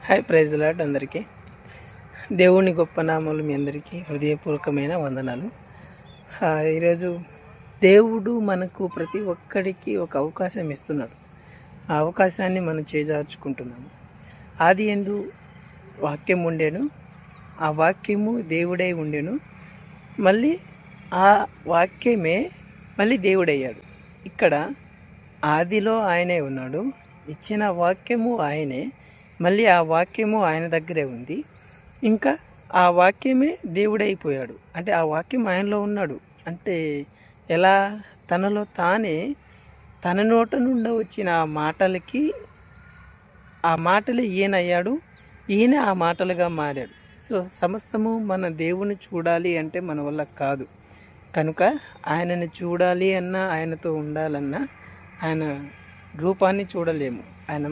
Hi praise lord అందరికీ. దేవుని గొప్ప నామములు మీ అందరికీ హృదయపూర్వకమైన వందనాలు. ఈరోజు దేవుడు మనకు ప్రతి ఒక్కడికి ఒక అవకాశం ఇస్తున్నాడు. ఆ అవకాశాన్ని మనం చేజార్చుకుంటున్నాము. ఆది యందు వాక్యం ఉండెను, ఆ వాక్యము దేవుడై ఉండెను, మళ్ళీ ఆ వాక్యమే మళ్ళీ దేవుడయ్యాడు. ఇక్కడ ఆదిలో ఆయనే ఉన్నాడు, ఇచ్చిన వాక్యము ఆయనే, మళ్ళీ ఆ వాక్యము ఆయన దగ్గరే ఉంది. ఇంకా ఆ వాక్యమే దేవుడైపోయాడు. అంటే ఆ వాక్యం ఆయనలో ఉన్నాడు. అంటే ఎలా? తనలో తానే, తన నోట నుండి వచ్చిన ఆ మాటలకి ఆ మాటలే ఈయన అయ్యాడు, ఈయన ఆ మాటలుగా మారాడు. సో సమస్తము మన దేవుని చూడాలి అంటే మన వల్ల కాదు. కనుక ఆయనని చూడాలి అన్నా, ఆయనతో ఉండాలన్నా ఆయన రూపాన్ని చూడలేము. ఆయన